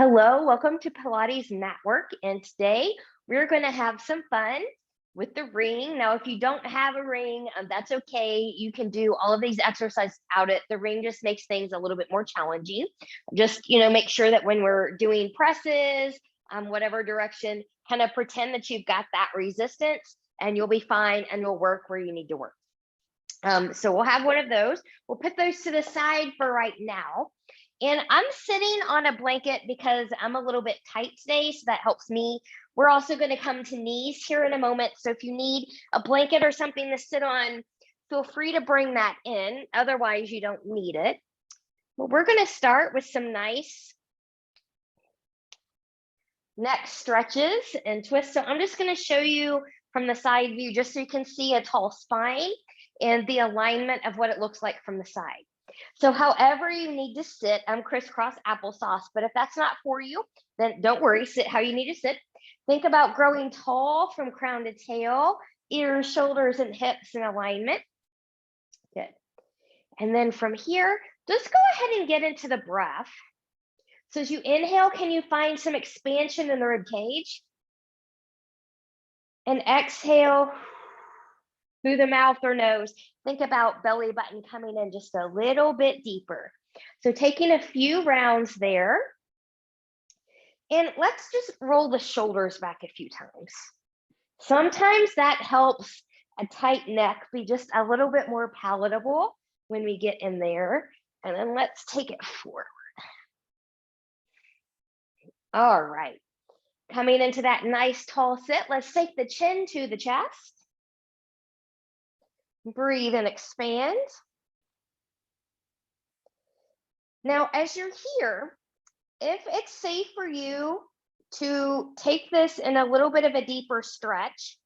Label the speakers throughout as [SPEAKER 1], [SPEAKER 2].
[SPEAKER 1] Hello, welcome to Pilates Matwork, and today we're going to have some fun with the ring. Now, if you don't have a ring, that's okay. You can do all of these exercises out it. The ring just makes things a little bit more challenging. Just, make sure that when we're doing presses, whatever direction, kind of pretend that you've got that resistance and you'll be fine and you'll work where you need to work. So we'll have one of those. We'll put those to the side for right now. And I'm sitting on a blanket because I'm a little bit tight today, so that helps me. We're also going to come to knees here in a moment. So if you need a blanket or something to sit on, feel free to bring that in. Otherwise, you don't need it. But we're going to start with some nice neck stretches and twists. So I'm just going to show you from the side view just so you can see a tall spine and the alignment of what it looks like from the side. So however you need to sit, I'm crisscross applesauce, but if that's not for you, then don't worry, sit how you need to sit. Think about growing tall from crown to tail, ears, shoulders, and hips in alignment. Good. And then from here, just go ahead and get into the breath. So as you inhale, can you find some expansion in the rib cage? And exhale through the mouth or nose. Think about belly button coming in just a little bit deeper. So taking a few rounds there. And let's just roll the shoulders back a few times. Sometimes that helps a tight neck be just a little bit more palatable when we get in there. And then let's take it forward. All right. Coming into that nice tall sit, let's take the chin to the chest. Breathe and expand. Now, as you're here, if it's safe for you to take this in a little bit of a deeper stretch,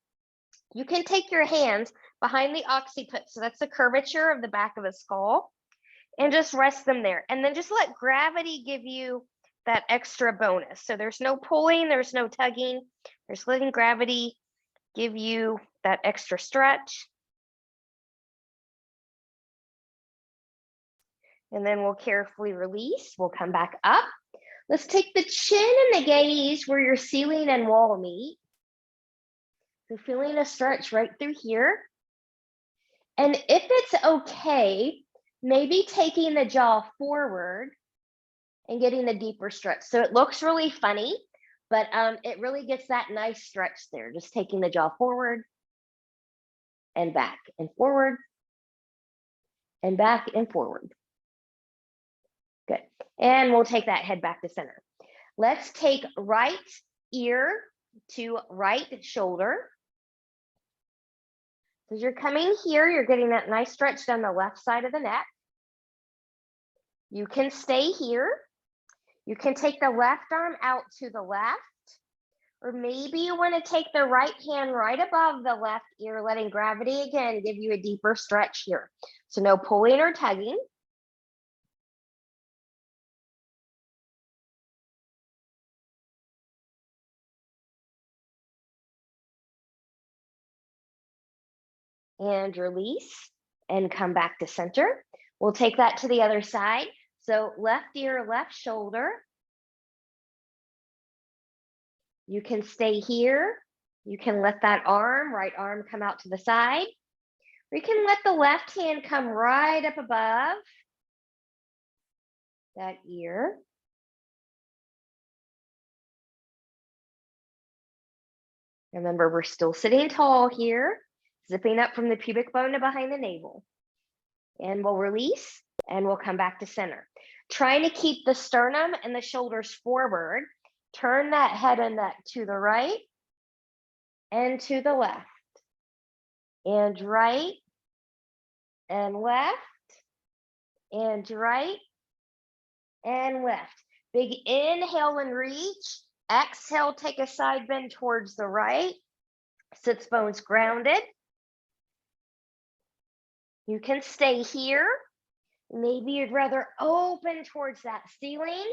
[SPEAKER 1] you can take your hands behind the occiput, so that's the curvature of the back of the skull, and just rest them there. And then just let gravity give you that extra bonus. So there's no pulling, there's no tugging, there's letting gravity give you that extra stretch. And then we'll carefully release. We'll come back up. Let's take the chin and the gaze where your ceiling and wall meet. So feeling a stretch right through here. And if it's okay, maybe taking the jaw forward and getting a deeper stretch. So it looks really funny, but it really gets that nice stretch there. Just taking the jaw forward and back and forward and back and forward. Good. And we'll take that head back to center. Let's take right ear to right shoulder. As you're coming here, you're getting that nice stretch down the left side of the neck. You can stay here. You can take the left arm out to the left, or maybe you want to take the right hand right above the left ear, letting gravity again give you a deeper stretch here. So no pulling or tugging. And release and come back to center. We'll take that to the other side. So left ear, left shoulder. You can stay here. You can let that right arm come out to the side. Or you can let the left hand come right up above that ear. Remember, we're still sitting tall here, zipping up from the pubic bone to behind the navel. And we'll release and we'll come back to center. Trying to keep the sternum and the shoulders forward. Turn that head and neck to the right and to the left. And right and left and right and left. Big inhale and reach. Exhale, take a side bend towards the right. Sits bones grounded. You can stay here. Maybe you'd rather open towards that ceiling.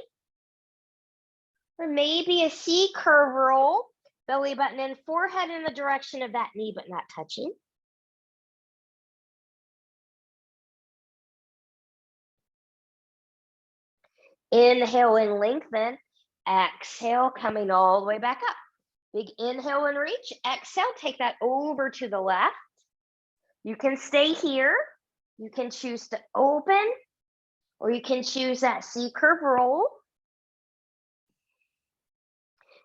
[SPEAKER 1] Or maybe a C curve roll, belly button in, forehead in the direction of that knee, but not touching. Inhale and lengthen. Exhale, coming all the way back up. Big inhale and reach. Exhale, take that over to the left. You can stay here. You can choose to open, or you can choose that C-curve roll.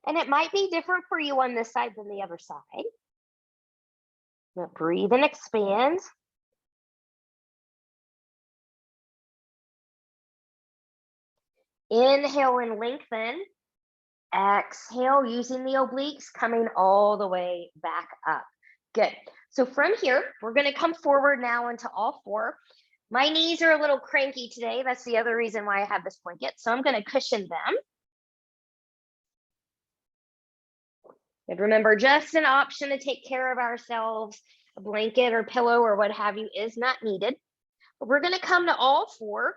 [SPEAKER 1] And it might be different for you on this side than the other side. Now breathe and expand. Inhale and lengthen. Exhale, using the obliques, coming all the way back up. Good. So from here, we're going to come forward now into all four. My knees are a little cranky today. That's the other reason why I have this blanket. So I'm going to cushion them. And remember, just an option to take care of ourselves. A blanket or pillow or what have you is not needed. But we're going to come to all four,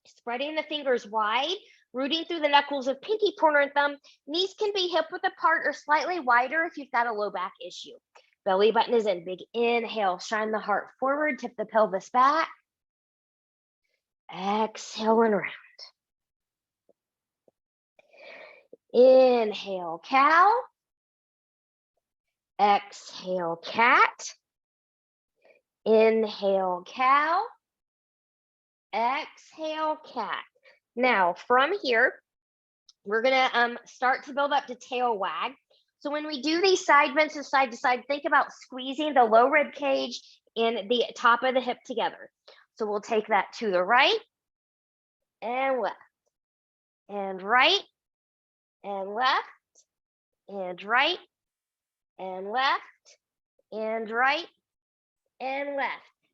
[SPEAKER 1] spreading the fingers wide, rooting through the knuckles of pinky, pointer, and thumb. Knees can be hip width apart or slightly wider if you've got a low back issue. Belly button is in. Big inhale, shine the heart forward, tip the pelvis back. Exhale and round. Inhale, cow. Exhale, cat. Inhale, cow. Exhale, cat. Now, from here, we're going to start to build up to tail wag. So when we do these side bends to side, think about squeezing the low rib cage and the top of the hip together. So we'll take that to the right and left, and right and left, and right and left, and right and left.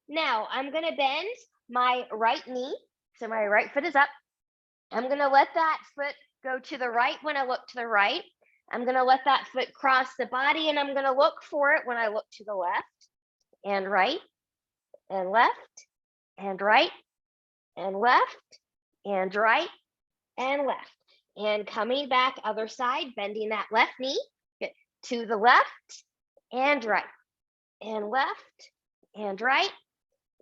[SPEAKER 1] Now, I'm going to bend my right knee. So my right foot is up. I'm going to let that foot go to the right when I look to the right. I'm going to let that foot cross the body, and I'm going to look for it when I look to the left, and right, and left, and right, and left, and right, and left. And coming back other side, bending that left knee to the left, and right, and left, and right,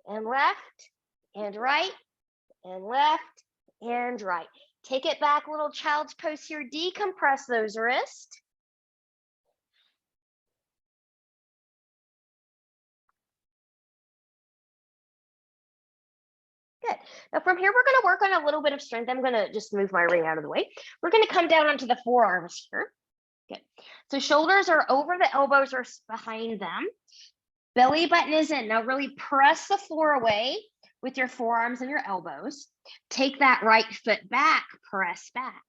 [SPEAKER 1] and left, and right, and left, and right. Take it back, little child's pose here. Decompress those wrists. Good. Now from here, we're going to work on a little bit of strength. I'm going to just move my ring out of the way. We're going to come down onto the forearms here. Good. So shoulders are over the elbows or behind them. Belly button is in. Now really press the floor away with your forearms and your elbows. Take that right foot back, press back.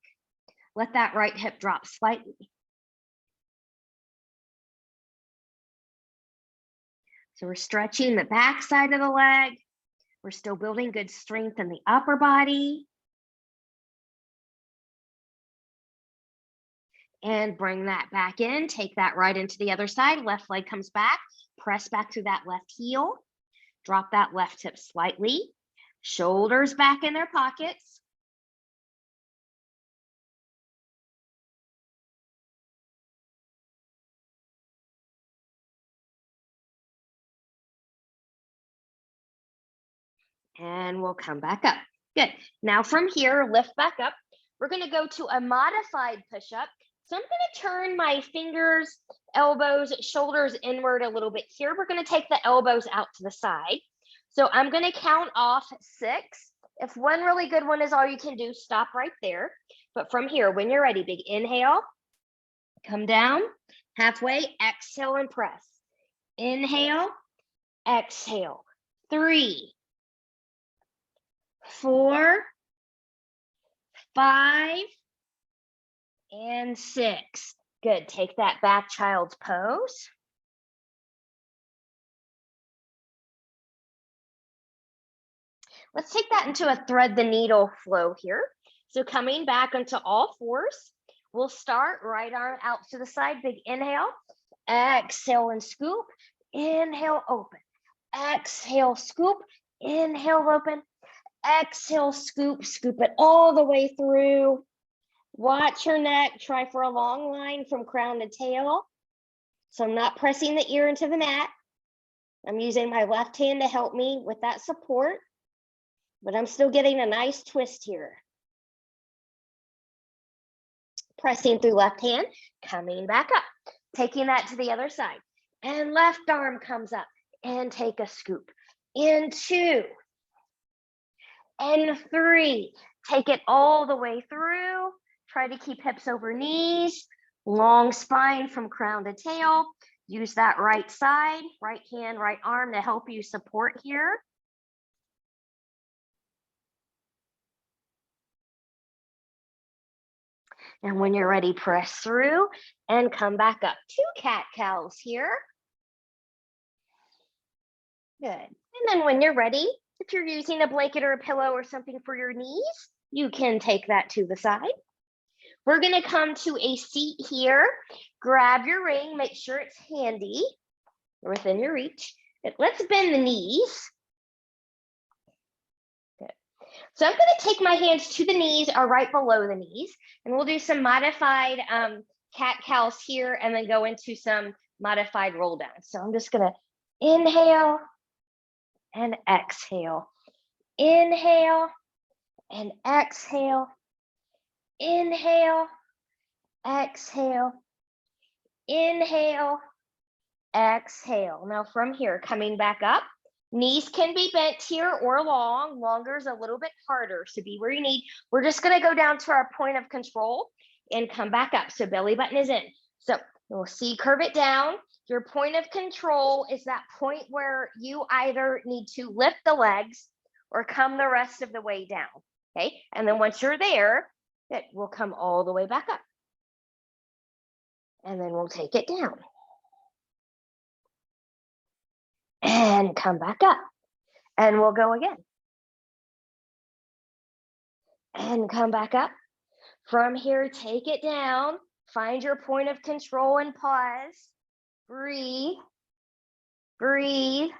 [SPEAKER 1] Let that right hip drop slightly. So we're stretching the back side of the leg. We're still building good strength in the upper body. And bring that back in. Take that right into the other side. Left leg comes back. Press back through that left heel. Drop that left hip slightly. Shoulders back in their pockets. And we'll come back up. Good. Now from here, lift back up. We're going to go to a modified push-up. So I'm going to turn my fingers, elbows, shoulders inward a little bit here. We're going to take the elbows out to the side. So I'm going to count off 6. If one really good one is all you can do, stop right there. But from here, when you're ready, big inhale, come down, halfway, exhale and press. Inhale, exhale. 3, 4, 5, and 6. Good. Take that back child's pose. Let's take that into a thread the needle flow here. So coming back onto all fours, we'll start right arm out to the side. Big inhale, exhale and scoop. Inhale, open. Exhale, scoop. Inhale, open. Exhale, scoop. Scoop it all the way through. Watch your neck. Try for a long line from crown to tail. So I'm not pressing the ear into the mat. I'm using my left hand to help me with that support, but I'm still getting a nice twist here. Pressing through left hand, coming back up, taking that to the other side. And left arm comes up and take a scoop. In 2 and 3. Take it all the way through. Try to keep hips over knees. Long spine from crown to tail. Use that right side, right hand, right arm to help you support here. And when you're ready, press through and come back up. 2 cat-cows here. Good. And then when you're ready, if you're using a blanket or a pillow or something for your knees, you can take that to the side. We're going to come to a seat here. Grab your ring, make sure it's handy or within your reach. Let's bend the knees. Good. So I'm going to take my hands to the knees or right below the knees, and we'll do some modified cat-cows here and then go into some modified roll down. So I'm just going to inhale and exhale. Inhale and exhale. Inhale, exhale, inhale, exhale. Now from here, coming back up, knees can be bent here or long. Longer is a little bit harder, so be where you need. We're just going to go down to our point of control and come back up. So belly button is in. So we'll see, curve it down. Your point of control is that point where you either need to lift the legs or come the rest of the way down. Okay, and then once you're there, it will come all the way back up. And then we'll take it down. And come back up. And we'll go again. And come back up. From here, take it down. Find your point of control and pause. Breathe. Breathe.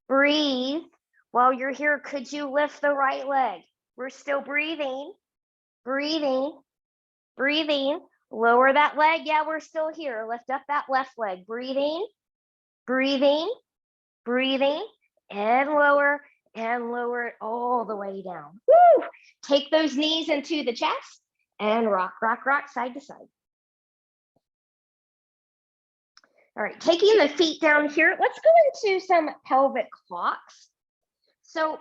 [SPEAKER 1] Breathe. While you're here, could you lift the right leg? We're still breathing. Breathing, breathing, lower that leg. Yeah, we're still here. Lift up that left leg. Breathing, breathing, breathing, and lower it all the way down. Woo! Take those knees into the chest and rock, rock, rock, side to side. All right, taking the feet down here, let's go into some pelvic clocks. So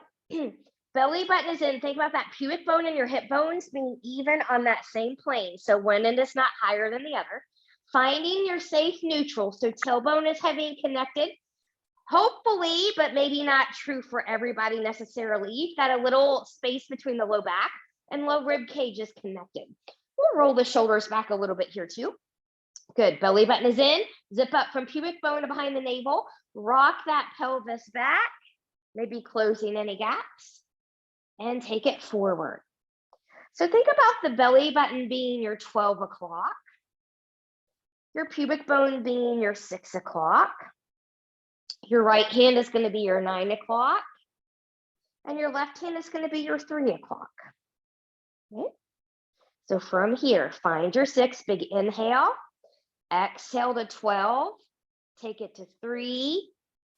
[SPEAKER 1] belly button is in. Think about that pubic bone and your hip bones being even on that same plane. So one end is not higher than the other. Finding your safe neutral. So tailbone is heavy and connected. Hopefully, but maybe not true for everybody necessarily. You've got a little space between the low back and low rib cage is connected. We'll roll the shoulders back a little bit here too. Good. Belly button is in. Zip up from pubic bone to behind the navel. Rock that pelvis back. Maybe closing any gaps. And take it forward. So think about the belly button being your 12 o'clock, your pubic bone being your 6 o'clock, your right hand is going to be your 9 o'clock, and your left hand is going to be your 3 o'clock. Okay. So from here, find your 6, big inhale, exhale to 12, take it to 3,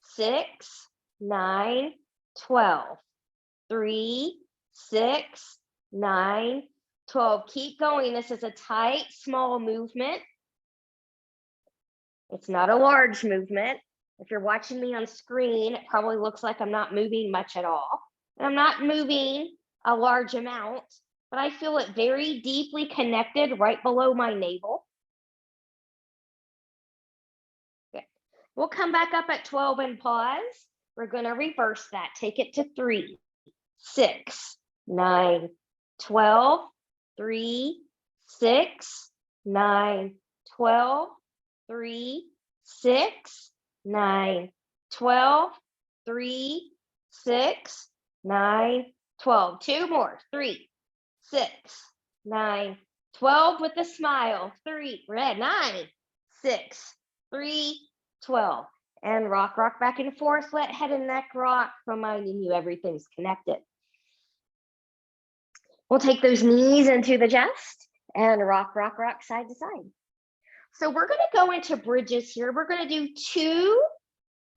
[SPEAKER 1] 6, 9, 12. 3, 6, 9, 12. Keep going. This is a tight, small movement. It's not a large movement. If you're watching me on screen, it probably looks like I'm not moving much at all. And I'm not moving a large amount, but I feel it very deeply connected right below my navel. Okay. We'll come back up at 12 and pause. We're going to reverse that. Take it to 3. 6, 9, 12, 3, 6, 9, 12, 3, 6, 9, 12, 3, 6, 9, 12. 2 more. 3, 6, 9, 12 with a smile. 3, red, 9, 6, 3, 12. And rock, rock back and forth. Let head and neck rock, reminding you everything's connected. We'll take those knees into the chest and rock, rock, rock, side to side. So we're going to go into bridges here. We're going to do 2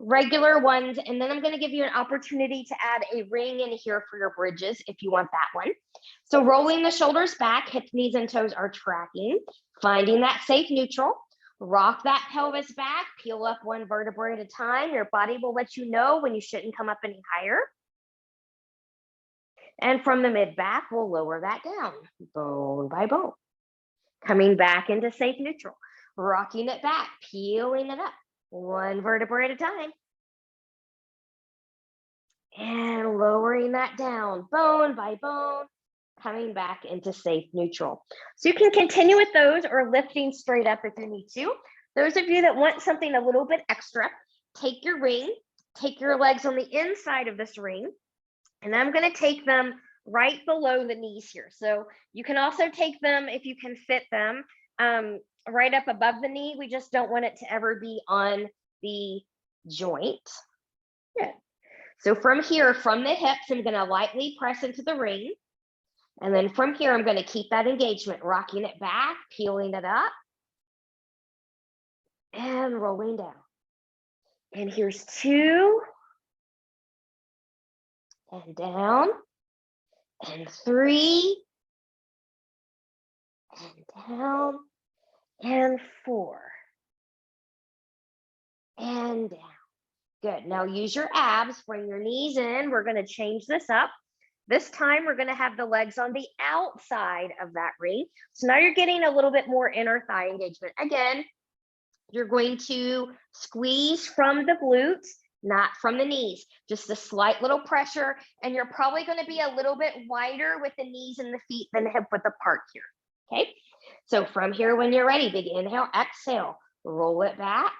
[SPEAKER 1] regular ones, and then I'm going to give you an opportunity to add a ring in here for your bridges if you want that one. So rolling the shoulders back, hips, knees, and toes are tracking, finding that safe neutral. Rock that pelvis back, peel up one vertebrae at a time. Your body will let you know when you shouldn't come up any higher. And from the mid back, we'll lower that down, bone by bone. Coming back into safe neutral, rocking it back, peeling it up, one vertebrae at a time. And lowering that down, bone by bone, coming back into safe neutral. So you can continue with those or lifting straight up if you need to. Those of you that want something a little bit extra, take your ring, take your legs on the inside of this ring, and I'm going to take them right below the knees here. So you can also take them, if you can fit them, right up above the knee. We just don't want it to ever be on the joint. Good. So from here, from the hips, I'm going to lightly press into the ring. And then from here, I'm going to keep that engagement, rocking it back, peeling it up, and rolling down. And here's 2, and down, and 3, and down, and 4, and down. Good. Now use your abs, bring your knees in. We're going to change this up. This time we're going to have the legs on the outside of that ring. So now you're getting a little bit more inner thigh engagement. Again, you're going to squeeze from the glutes, not from the knees. Just a slight little pressure, and you're probably going to be a little bit wider with the knees and the feet than hip width apart here. Okay. So from here, when you're ready, big inhale, exhale, roll it back,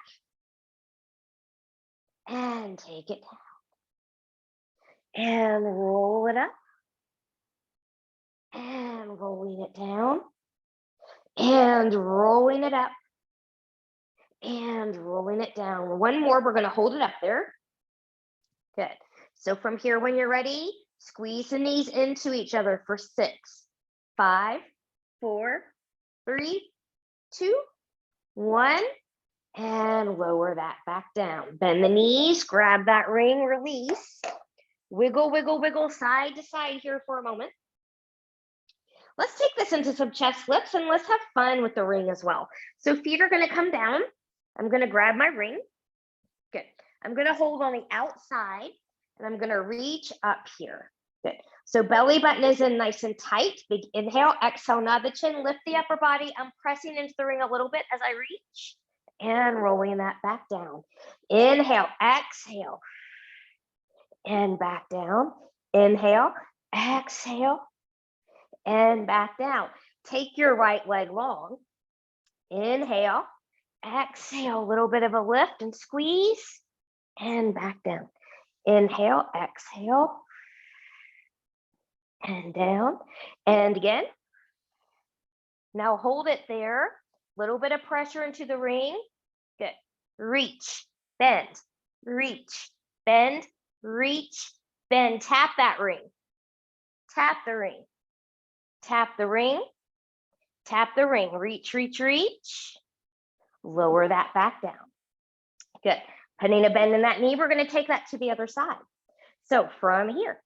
[SPEAKER 1] and take it down, and roll it up, and rolling it down, and rolling it up, and rolling it down. One more, we're going to hold it up there. Good. So from here, when you're ready, squeeze the knees into each other for 6, 5, 4, 3, 2, 1, and lower that back down. Bend the knees, grab that ring, release. Wiggle, wiggle, wiggle side to side here for a moment. Let's take this into some chest lifts, and let's have fun with the ring as well. So feet are going to come down. I'm going to grab my ring. Good. I'm going to hold on the outside, and I'm going to reach up here. Good. So belly button is in nice and tight. Big inhale, exhale, nod the chin, lift the upper body. I'm pressing into the ring a little bit as I reach, and rolling that back down. Inhale, exhale, and back down. Inhale, exhale, and back down. Take your right leg long. Inhale, exhale, a little bit of a lift and squeeze, and back down. Inhale, exhale, and down, and again. Now hold it there. Little bit of pressure into the ring. Good. Reach, bend, reach, bend, reach, bend. Tap that ring. Tap the ring. Tap the ring. Tap the ring. Reach, reach, reach. Lower that back down. Good. Putting a bend in that knee, we're going to take that to the other side. So from here,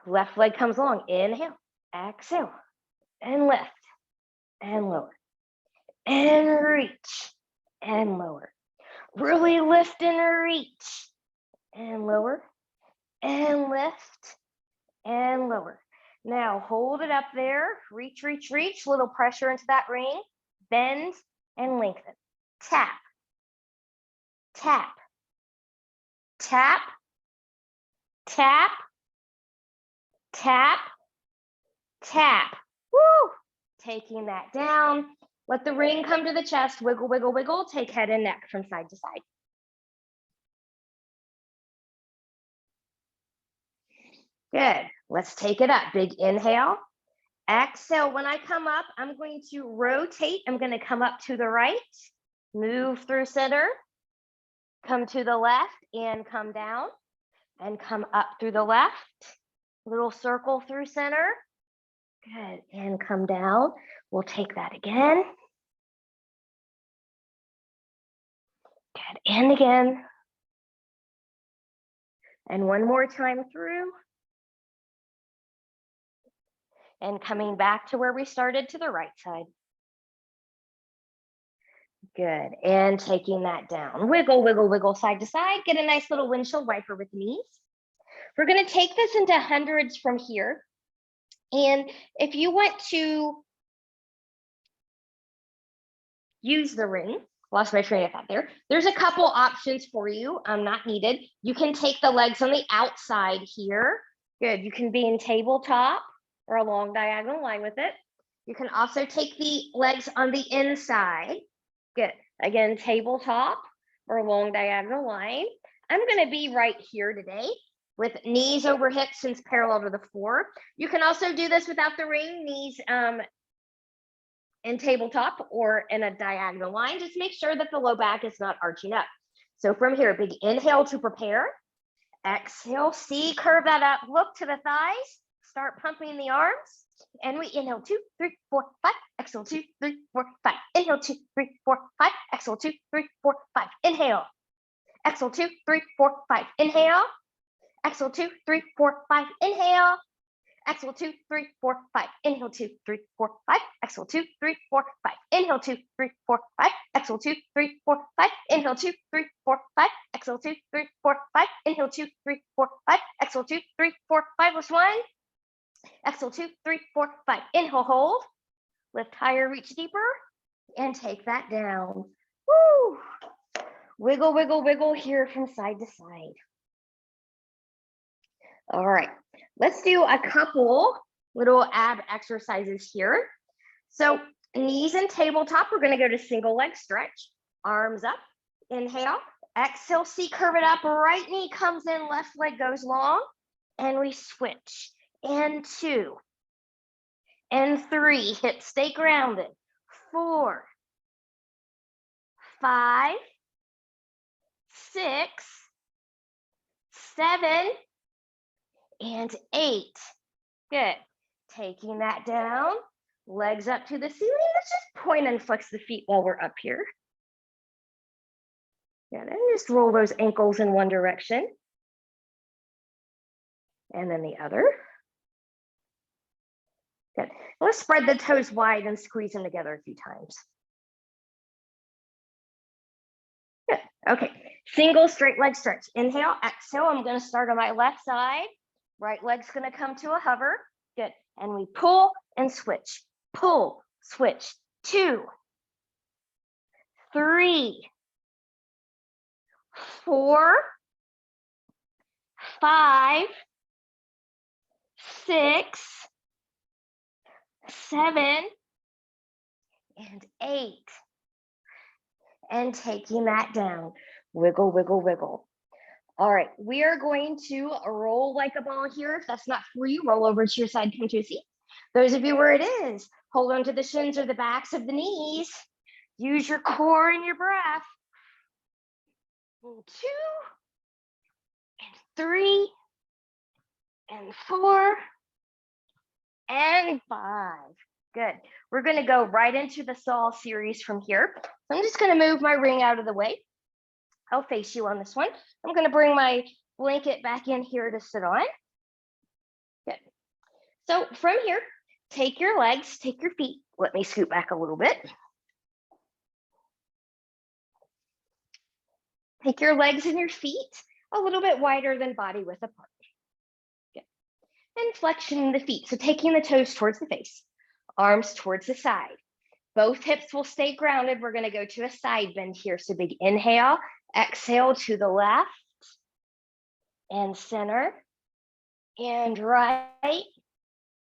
[SPEAKER 1] left leg comes long. Inhale, exhale, and lift, and lower, and reach, and lower. Really lift and reach, and lower, and lift, and lower. Now hold it up there. Reach, reach, reach. Little pressure into that ring. Bend and lengthen. Tap, tap, tap, tap, tap, tap. Woo! Taking that down. Let the ring come to the chest. Wiggle, wiggle, wiggle. Take head and neck from side to side. Good. Let's take it up. Big inhale. Exhale. When I come up, I'm going to rotate. I'm going to come up to the right, move through center, come to the left, and come down, and come up through the left. Little circle through center. Good. And come down. We'll take that again. Good. And again. And one more time through. And coming back to where we started to the right side. Good, and taking that down. Wiggle, wiggle, wiggle side to side. Get a nice little windshield wiper with knees. We're gonna take this into hundreds from here. And if you want to use the ring, lost my train of thought there. There's a couple options for you, not needed. You can take the legs on the outside here. Good, you can be in tabletop or a long diagonal line with it. You can also take the legs on the inside. Good, again, tabletop or a long diagonal line. I'm gonna be right here today with knees over hips since parallel to the floor. You can also do this without the ring, knees in tabletop or in a diagonal line. Just make sure that the low back is not arching up. So from here, big inhale to prepare. Exhale, see, curve that up, look to the thighs, start pumping the arms. And we inhale 2, 3, 4, 5. Exhale 2, 3, 4, 5. Inhale 2, 3, 4, 5. Exhale 2, 3, 4, 5. Inhale. Exhale 2, 3, 4, 5. Inhale. Exhale 2, 3, 4, 5. Inhale. Exhale 2, 3, 4, 5. Inhale 2, 3, 4, 5. Exhale 2, 3, 4, 5. Inhale 2, 3, 4, 5. Exhale 2, 3, 4, 5. Inhale 2, 3, 4, 5. Exhale 2, 3, 4, 5. Inhale 2, 3, 4, 5. Exhale 2, 3, 4, 5. Last one. Exhale 2, 3, 4, 5. Inhale, hold. Lift higher, reach deeper, and take that down. Woo! Wiggle, wiggle, wiggle here from side to side. All right, let's do a couple little ab exercises here. So knees and tabletop, we're gonna go to single leg stretch, arms up, inhale, exhale, see, curve it up, right knee comes in, left leg goes long, and we switch, and 2, and 3, hips stay grounded, 4, 5, 6, 7, and 8. Good. Taking that down, legs up to the ceiling. Let's just point and flex the feet while we're up here. Good. And just roll those ankles in one direction. And then the other. Good. Let's spread the toes wide and squeeze them together a few times. Good. Okay. Single straight leg stretch. Inhale, exhale. I'm going to start on my left side. Right leg's going to come to a hover. Good. And we pull and switch. Pull, switch. 2, 3, 4, 5, 6, 7, and 8. And taking that down. Wiggle, wiggle, wiggle. All right, we are going to roll like a ball here. If that's not for you, roll over to your side, come to a seat. Those of you where it is, hold on to the shins or the backs of the knees. Use your core and your breath. 2, and 3, and 4, and 5. Good. We're going to go right into the saw series from here. So I'm just going to move my ring out of the way. I'll face you on this one. I'm going to bring my blanket back in here to sit on. Good. So from here, take your legs, take your feet. Let me scoot back a little bit. Take your legs and your feet a little bit wider than body width apart. Good. And flexion the feet. So taking the toes towards the face, arms towards the side. Both hips will stay grounded. We're going to go to a side bend here. So big inhale, exhale to the left and center and right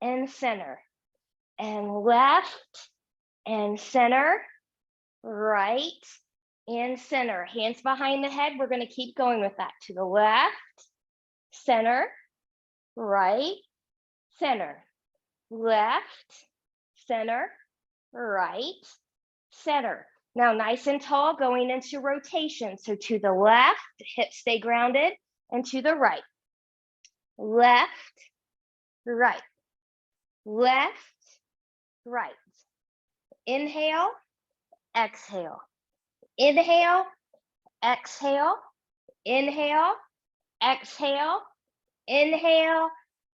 [SPEAKER 1] and center and left and center, right and center. Hands behind the head. We're going to keep going with that. To the left, center, right, center, left, center, right, center. Now nice and tall, going into rotation. So to the left, hips stay grounded, and to the right. Left, right, left, right. Inhale, exhale. Inhale, exhale, inhale, exhale, inhale,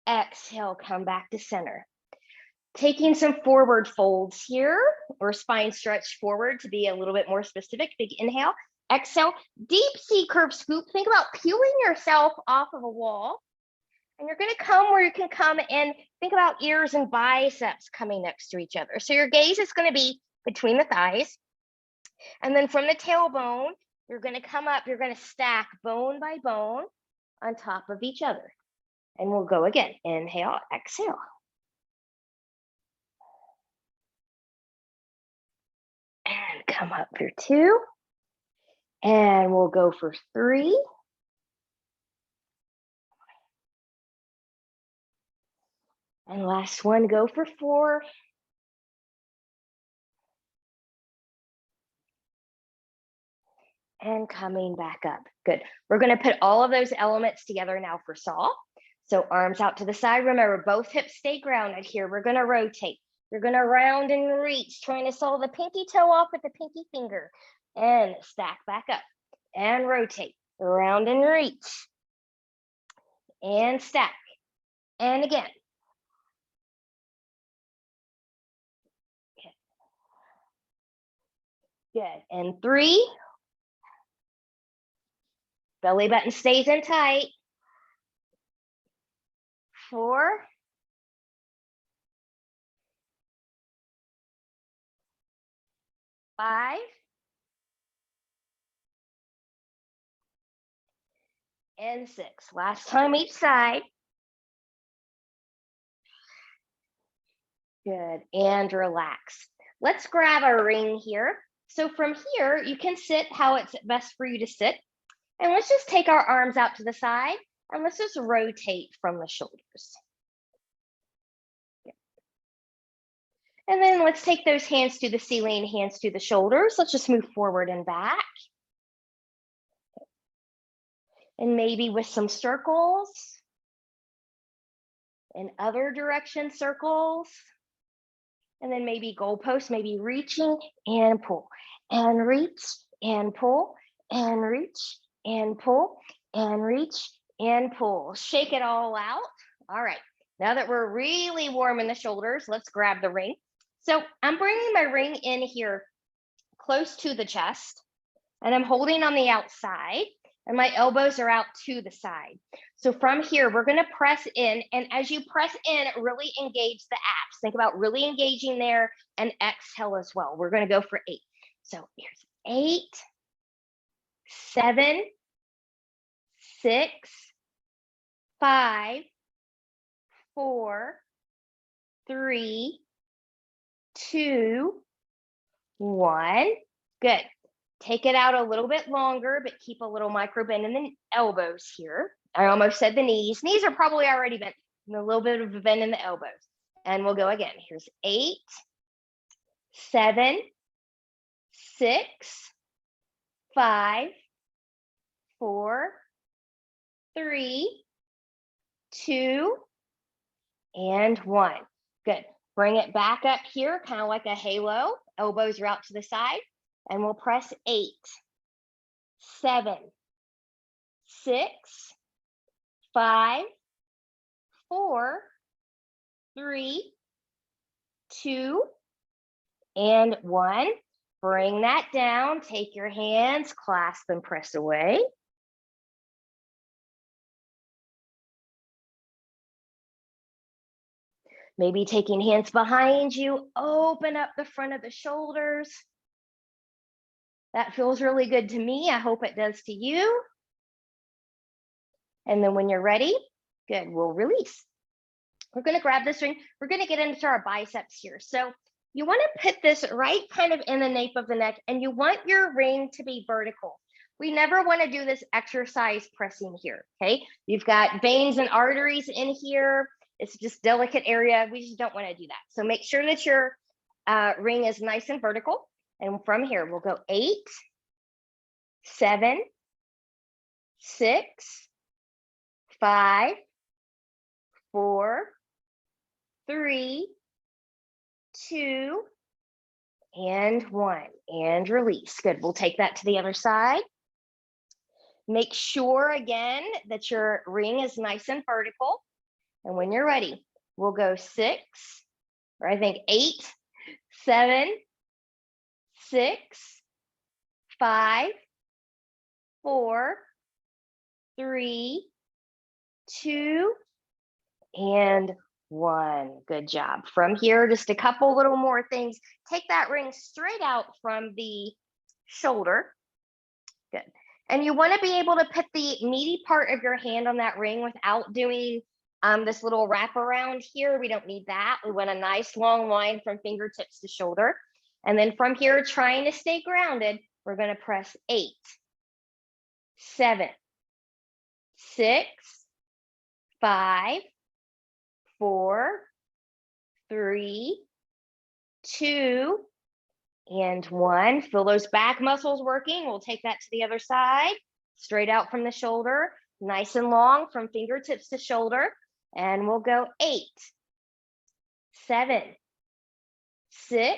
[SPEAKER 1] exhale, come back to center. Taking some forward folds here, or spine stretch forward to be a little bit more specific. Big inhale, exhale, deep C curve scoop. Think about peeling yourself off of a wall. And you're gonna come where you can come and think about ears and biceps coming next to each other. So your gaze is gonna be between the thighs. And then from the tailbone, you're gonna come up, you're gonna stack bone by bone on top of each other. And we'll go again, inhale, exhale. And come up for 2. And we'll go for 3. And last one, go for 4. And coming back up. Good. We're going to put all of those elements together now for saw. So arms out to the side. Remember, both hips stay grounded here. We're going to rotate. You're going to round and reach, trying to saw the pinky toe off with the pinky finger. And stack back up. And rotate. Round and reach. And stack. And again. Good. And 3. Belly button stays in tight. 4. 5. And 6. Last time each side. Good. And relax. Let's grab our ring here. So from here, you can sit how it's best for you to sit. And let's just take our arms out to the side and let's just rotate from the shoulders. And then let's take those hands to the ceiling, hands to the shoulders. Let's just move forward and back. And maybe with some circles. In other direction circles. And then maybe goalposts, maybe reaching and pull. And reach and pull. And reach and pull. And reach and pull. Shake it all out. All right. Now that we're really warm in the shoulders, let's grab the ring. So I'm bringing my ring in here close to the chest. And I'm holding on the outside. And my elbows are out to the side. So from here, we're going to press in. And as you press in, really engage the abs. Think about really engaging there and exhale as well. We're going to go for 8. So here's 8, 7, 6, 5, 4, 3, 2, 1. Good. Take it out a little bit longer, but keep a little micro bend in the elbows here. I almost said the knees. Knees are probably already bent. And a little bit of a bend in the elbows. And we'll go again. Here's 8, 7, 6, 5, 4, 3, 2, and 1. Good. Bring it back up here, kind of like a halo. Elbows are out to the side. And we'll press 8, 7, 6, 5, 4, 3, 2, and 1. Bring that down. Take your hands, clasp and press away. Maybe taking hands behind you, open up the front of the shoulders. That feels really good to me. I hope it does to you. And then when you're ready, good, we'll release. We're going to grab this ring. We're going to get into our biceps here. So you want to put this right kind of in the nape of the neck, and you want your ring to be vertical. We never want to do this exercise pressing here, okay? You've got veins and arteries in here. It's just delicate area. We just don't want to do that. So make sure that your ring is nice and vertical. And from here, we'll go 8, 7, 6, 5, 4, 3, 2, and 1. And release. Good. We'll take that to the other side. Make sure again that your ring is nice and vertical. And when you're ready, we'll go 6, or I think 8, 7, 6, 5, 4, 3, 2, and 1. Good job. From here, just a couple little more things. Take that ring straight out from the shoulder. Good. And you want to be able to put the meaty part of your hand on that ring without doing this little wrap around here. We don't need that. We want a nice long line from fingertips to shoulder. And then from here, trying to stay grounded, we're going to press 8, 7, 6, 5, 4, 3, 2, and 1. Feel those back muscles working. We'll take that to the other side, straight out from the shoulder, nice and long from fingertips to shoulder. And we'll go 8, 7, 6,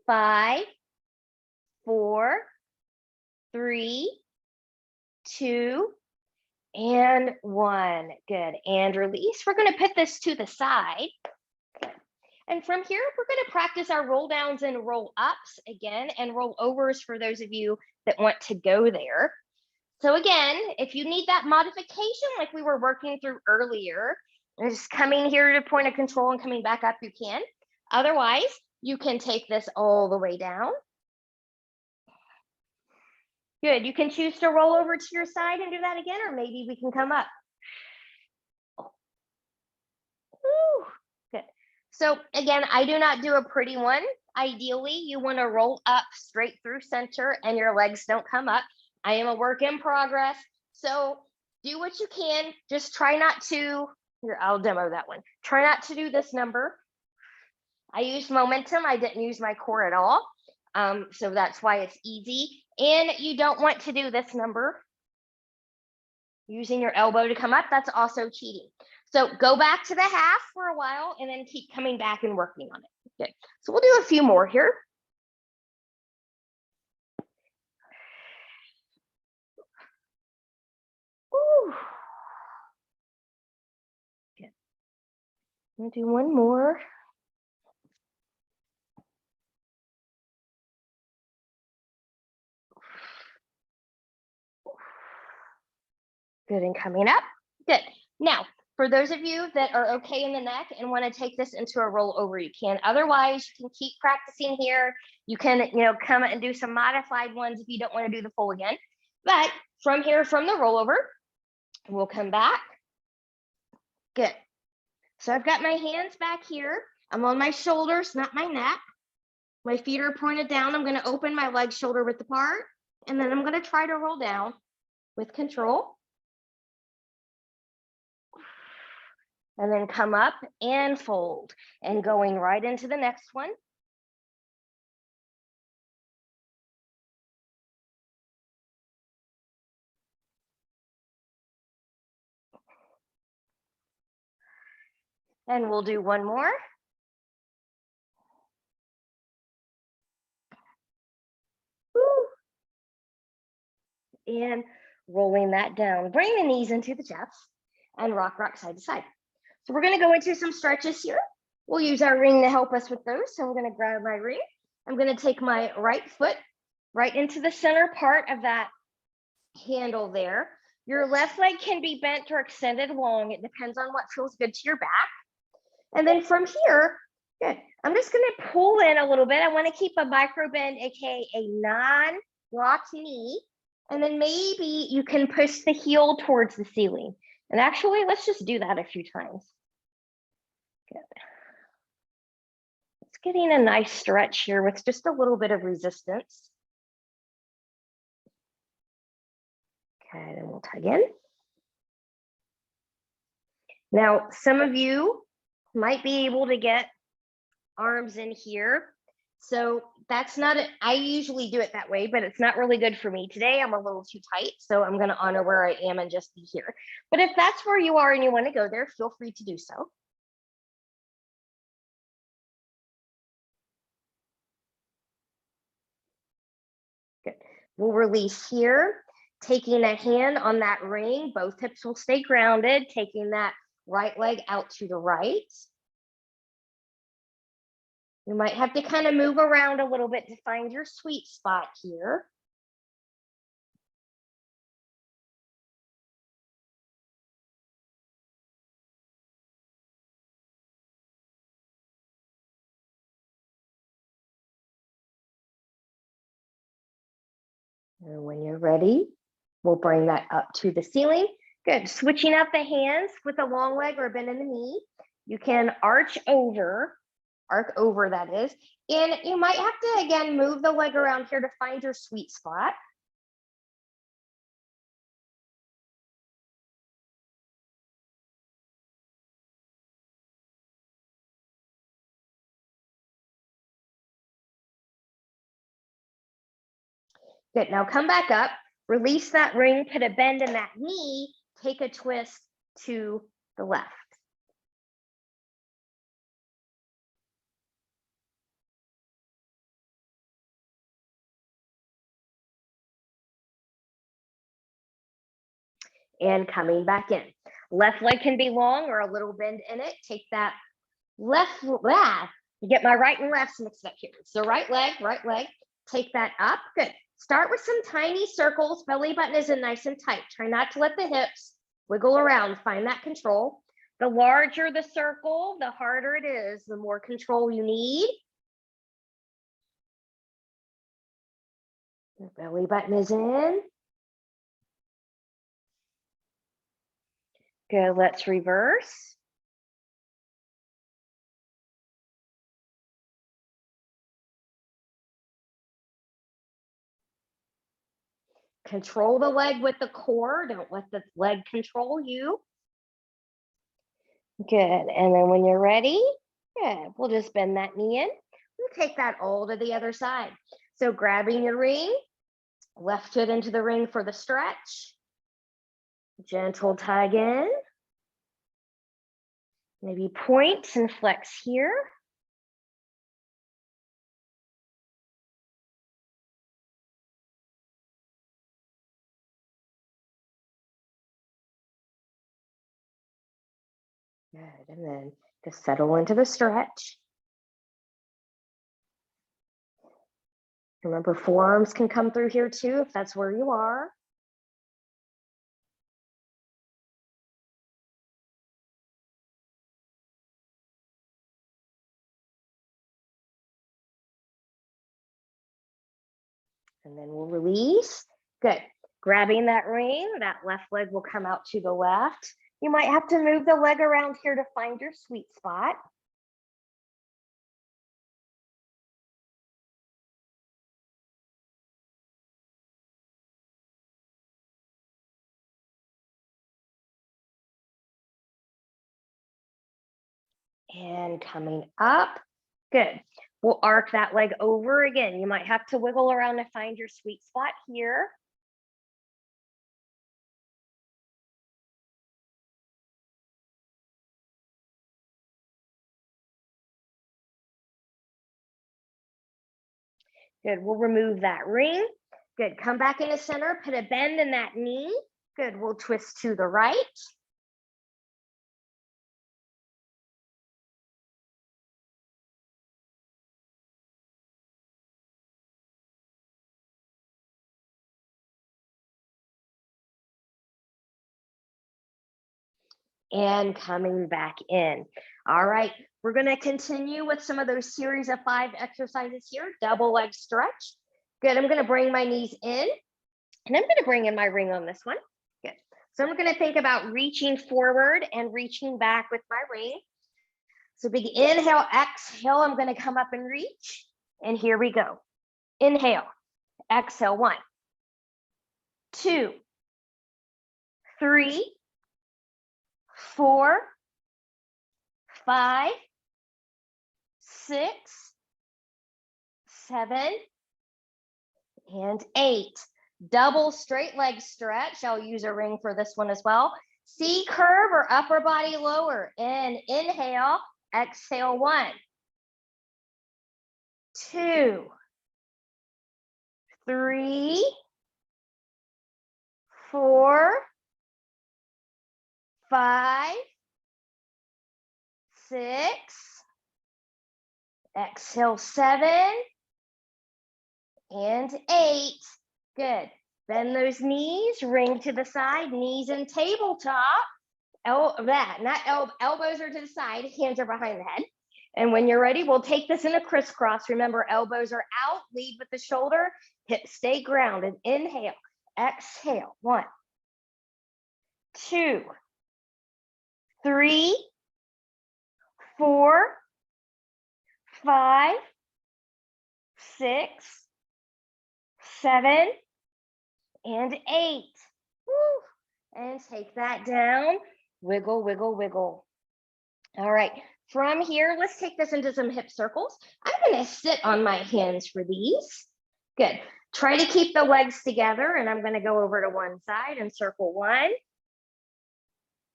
[SPEAKER 1] 5, 4, 3, 2, and 1. Good. And release. We're going to put this to the side. Good. And from here, we're going to practice our roll downs and roll ups again, and roll overs for those of you that want to go there. So again, if you need that modification like we were working through earlier, just coming here to point of control and coming back up, you can. Otherwise, you can take this all the way down. Good. You can choose to roll over to your side and do that again, or maybe we can come up. Woo. Good. So again, I do not do a pretty one. Ideally, you want to roll up straight through center and your legs don't come up. I am a work in progress. So do what you can. Just try not to, here, I'll demo that one. Try not to do this number. I used momentum. I didn't use my core at all. So that's why it's easy. And you don't want to do this number using your elbow to come up. That's also cheating. So go back to the half for a while and then keep coming back and working on it. Good. So we'll do a few more here. Ooh. Good. We'll do one more. Good, and coming up. Good. Now, for those of you that are okay in the neck and want to take this into a roll over, you can. Otherwise, you can keep practicing here. You can, come and do some modified ones if you don't want to do the full again. But from here, from the rollover, we'll come back. Good. So I've got my hands back here. I'm on my shoulders, not my neck. My feet are pointed down. I'm going to open my leg shoulder width apart, and then I'm going to try to roll down with control. And then come up and fold, and going right into the next one. And we'll do one more. Woo. And rolling that down. Bring the knees into the chest and rock side to side. So we're going to go into some stretches here. We'll use our ring to help us with those. So I'm going to grab my ring. I'm going to take my right foot right into the center part of that handle there. Your left leg can be bent or extended long. It depends on what feels good to your back. And then from here, good. I'm just going to pull in a little bit. I want to keep a micro bend, aka a non-locked knee. And then maybe you can push the heel towards the ceiling. And actually, let's just do that a few times. Good. It's getting a nice stretch here with just a little bit of resistance. Okay, then we'll tug in. Now, some of you might be able to get arms in here. So that's not it. I usually do it that way, but it's not really good for me. Today, I'm a little too tight, so I'm going to honor where I am and just be here. But if that's where you are and you want to go there, feel free to do so. Good. We'll release here. Taking a hand on that ring, both hips will stay grounded, taking that right leg out to the right. You might have to kind of move around a little bit to find your sweet spot here. And when you're ready, we'll bring that up to the ceiling. Good. Switching up the hands with a long leg or a bend in the knee. You can arc over that is. And you might have to, again, move the leg around here to find your sweet spot. Good. Now come back up, release that ring, put a bend in that knee, take a twist to the left. And coming back in. Left leg can be long or a little bend in it. Take that left leg. You get my right and left mixed up here. So right leg, take that up. Good. Start with some tiny circles. Belly button is in nice and tight. Try not to let the hips wiggle around. Find that control. The larger the circle, the harder it is, the more control you need. The belly button is in. Good. Let's reverse. Control the leg with the core. Don't let the leg control you. Good. And then when you're ready, good, we'll just bend that knee in. We'll take that all to the other side. So grabbing your ring, left foot into the ring for the stretch. Gentle tug in. Maybe point and flex here. Good. And then just settle into the stretch. Remember, forearms can come through here too, if that's where you are. And then we'll release. Good. Grabbing that ring, that left leg will come out to the left. You might have to move the leg around here to find your sweet spot. And coming up. Good. We'll arc that leg over again. You might have to wiggle around to find your sweet spot here. Good. We'll remove that ring. Good. Come back into center. Put a bend in that knee. Good. We'll twist to the right. And coming back in. All right, we're going to continue with some of those series of 5 exercises here. Double leg stretch. Good. I'm going to bring my knees in, and I'm going to bring in my ring on this one. Good. So I'm going to think about reaching forward and reaching back with my ring. So big inhale, exhale. I'm going to come up and reach. And here we go. Inhale, exhale. 1, 2, 3, 4, 5, 6, 7, and 8. Double straight leg stretch. I'll use a ring for this one as well. C curve or upper body lower. Inhale, exhale. 1, 2, 3, 4, 5, 6. Exhale, 7 and 8. Good. Bend those knees, ring to the side, knees in tabletop. Elbows are to the side, hands are behind the head. And when you're ready, we'll take this in a crisscross. Remember, elbows are out, lead with the shoulder, hips stay grounded. Inhale, exhale. 1, 2, 3, 4, 5, 6, 7, and 8. Woo. And take that down. Wiggle, wiggle, wiggle. All right. From here, let's take this into some hip circles. I'm going to sit on my hands for these. Good. Try to keep the legs together, and I'm going to go over to one side and circle 1,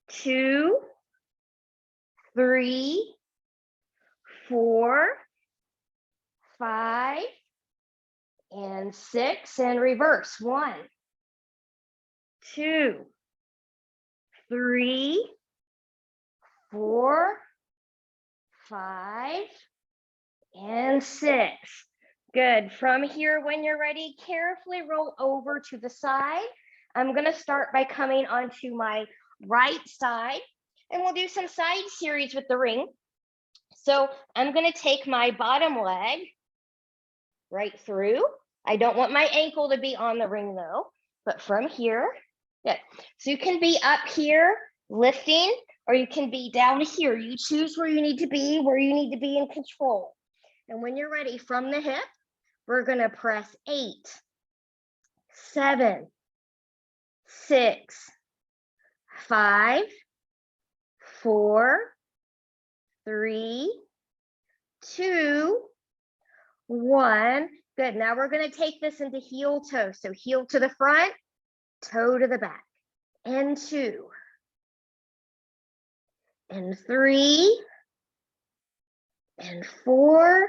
[SPEAKER 1] 2, 3, 4, 5, and 6, and reverse. 1, 2, 3, 4, 5, and 6. Good. From here, when you're ready, carefully roll over to the side. I'm going to start by coming onto my right side, and we'll do some side series with the ring. So I'm going to take my bottom leg right through. I don't want my ankle to be on the ring though, but from here, good. So you can be up here lifting, or you can be down here. You choose where you need to be in control. And when you're ready, from the hip, we're going to press 8, 7, 6, 5, 4, 3, 2, 1. Good. Now we're going to take this into heel toe. So heel to the front, toe to the back. And 2, and 3, and 4,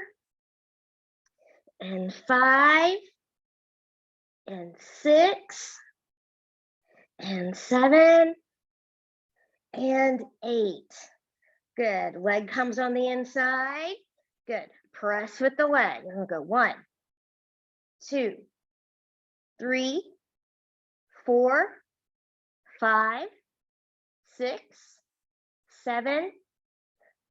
[SPEAKER 1] and 5, and 6, and 7, and 8. Good. Leg comes on the inside. Good. Press with the leg. We'll go 1, 2, 3, 4, 5, 6, 7,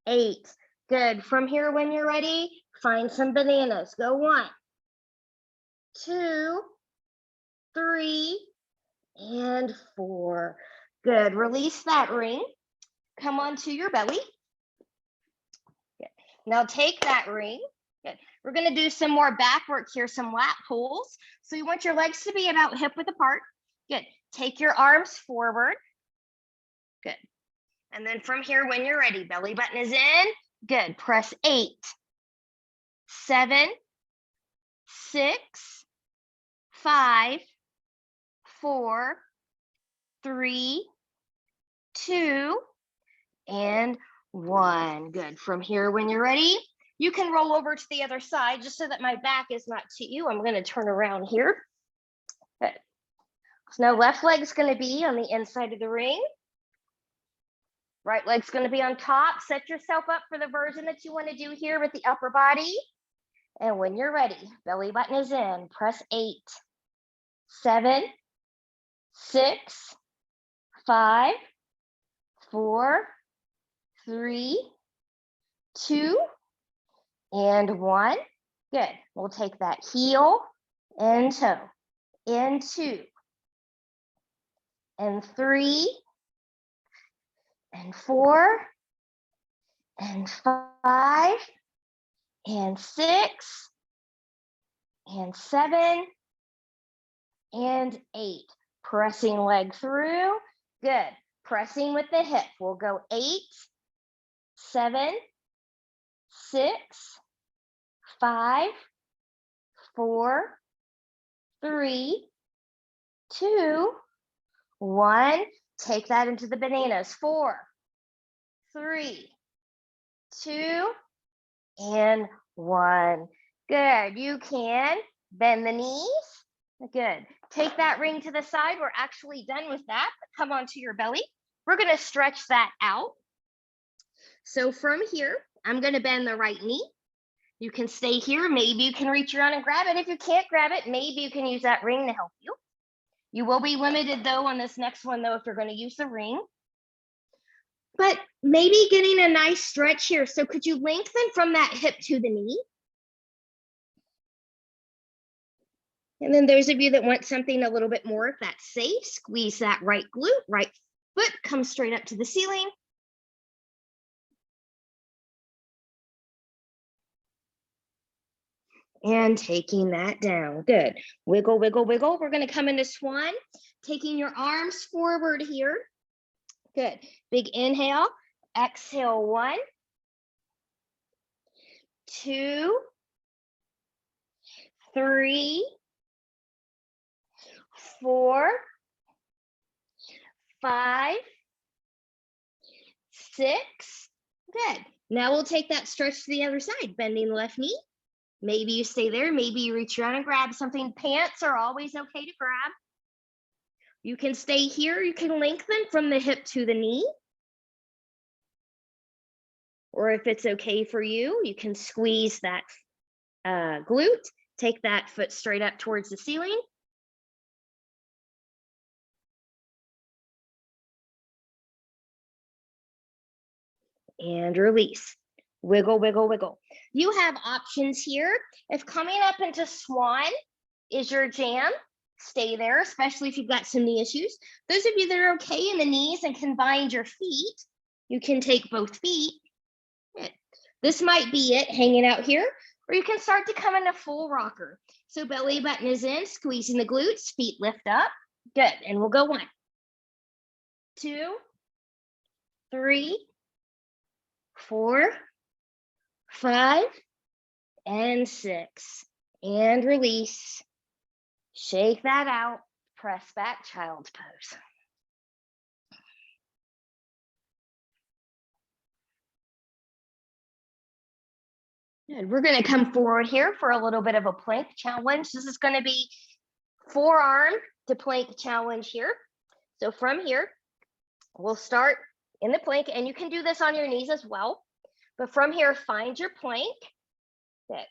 [SPEAKER 1] 8. Good. From here, when you're ready, find some bananas. Go 1, 2, 3, and 4. Good. Release that ring. Come onto your belly. Good. Now take that ring. Good. We're going to do some more back work here, some lat pulls. So you want your legs to be about hip width apart. Good. Take your arms forward. Good. And then from here, when you're ready, belly button is in. Good. Press 8, 7, 6, 5, 4, 3, 2, and 1. Good. From here, when you're ready, you can roll over to the other side just so that my back is not to you. I'm going to turn around here. Good. So now left leg's going to be on the inside of the ring. Right leg's going to be on top. Set yourself up for the version that you want to do here with the upper body. And when you're ready, belly button is in. Press 8, 7, 6, 5, 4, 3, 2, and 1. Good. We'll take that heel and toe. In 2, and 3, and 4, and 5, and 6, and 7, and 8. Pressing leg through. Good. Pressing with the hip. We'll go 8, 7, 6, 5, 4, 3, 2, 1. Take that into the bananas. 4, 3, 2, and 1. Good. You can bend the knees. Good. Take that ring to the side. We're actually done with that. Come onto your belly. We're going to stretch that out. So from here, I'm going to bend the right knee. You can stay here. Maybe you can reach around and grab it. If you can't grab it, maybe you can use that ring to help you. You will be limited though on this next one though if you're going to use the ring. But maybe getting a nice stretch here. So could you lengthen from that hip to the knee? And then those of you that want something a little bit more, if that's safe, squeeze that right glute, right foot, come straight up to the ceiling. And taking that down. Good. Wiggle, wiggle, wiggle. We're going to come into swan, taking your arms forward here. Good. Big inhale. Exhale, 1, 2, 3, 4, 5, 6. Good. Now we'll take that stretch to the other side, bending the left knee. Maybe you stay there. Maybe you reach around and grab something. Pants are always okay to grab. You can stay here. You can lengthen from the hip to the knee. Or if it's okay for you, you can squeeze that glute. Take that foot straight up towards the ceiling. And release. Wiggle, wiggle, wiggle. You have options here. If coming up into swan is your jam, stay there, especially if you've got some knee issues. Those of you that are okay in the knees and can bind your feet, you can take both feet. This might be it, hanging out here, or you can start to come into full rocker. So belly button is in, squeezing the glutes, feet lift up. Good, and we'll go 1, 2, 3, 4, 5, and 6. And release. Shake that out. Press back, child's pose. Good. We're going to come forward here for a little bit of a plank challenge. This is going to be forearm to plank challenge here. So from here, we'll start in the plank, and you can do this on your knees as well. But from here, find your plank. Good.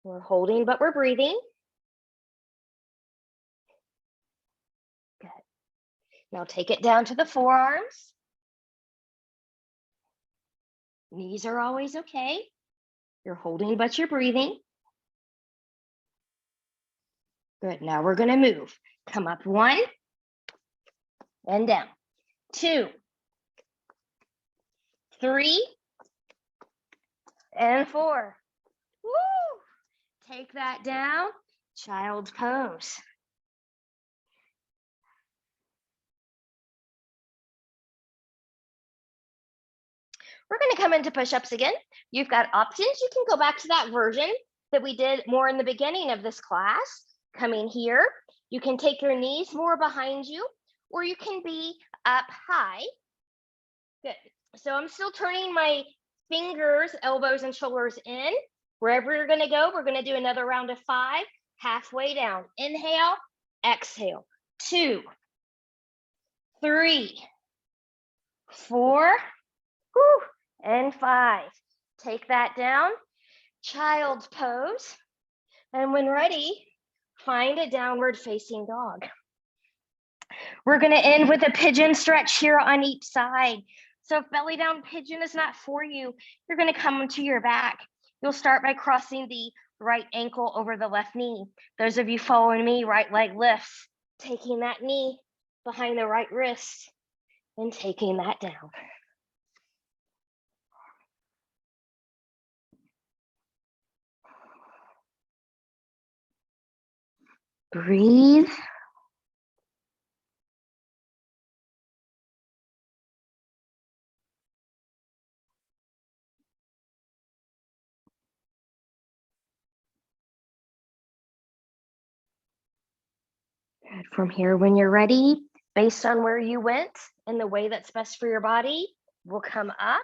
[SPEAKER 1] We're holding, but we're breathing. Good. Now take it down to the forearms. Knees are always okay. You're holding, but you're breathing. Good. Now we're going to move. Come up 1 and down. 2, 3, and 4. Woo! Take that down. Child's pose. We're going to come into push-ups again. You've got options. You can go back to that version that we did more in the beginning of this class. Coming here, you can take your knees more behind you, or you can be up high. Good. So I'm still turning my fingers, elbows, and shoulders in. Wherever you're going to go, we're going to do another round of 5, halfway down. Inhale, exhale. 2, 3, 4, whew, and 5. Take that down, child's pose. And when ready, find a downward facing dog. We're going to end with a pigeon stretch here on each side. So if belly down pigeon is not for you, you're going to come to your back. You'll start by crossing the right ankle over the left knee. Those of you following me, right leg lifts, taking that knee behind the right wrist and taking that down. Breathe. Good. From here, when you're ready, based on where you went and the way that's best for your body, we'll come up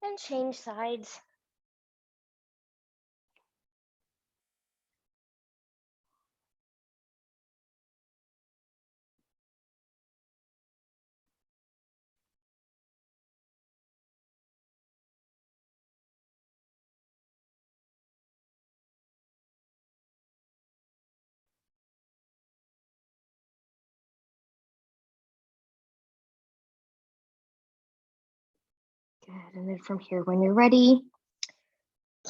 [SPEAKER 1] and change sides. Good. And then from here, when you're ready,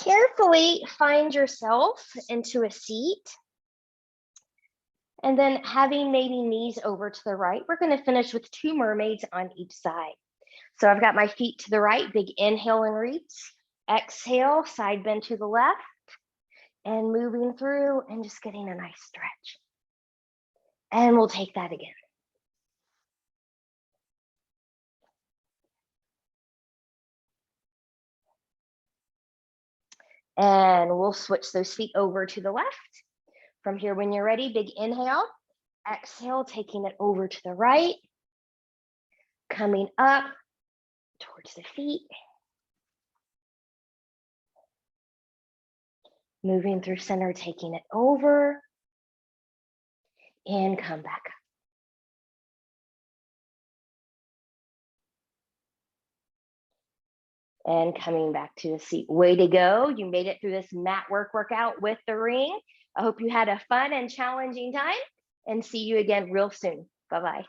[SPEAKER 1] carefully find yourself into a seat. And then having maybe knees over to the right, we're going to finish with 2 mermaids on each side. So I've got my feet to the right, big inhale and reach. Exhale, side bend to the left. And moving through and just getting a nice stretch. And we'll take that again. And we'll switch those feet over to the left. From here, when you're ready, big inhale. Exhale, taking it over to the right. Coming up towards the feet. Moving through center, taking it over. And come back up. And coming back to the seat. Way to go. You made it through this mat work workout with the ring. I hope you had a fun and challenging time, and see you again real soon. Bye-bye.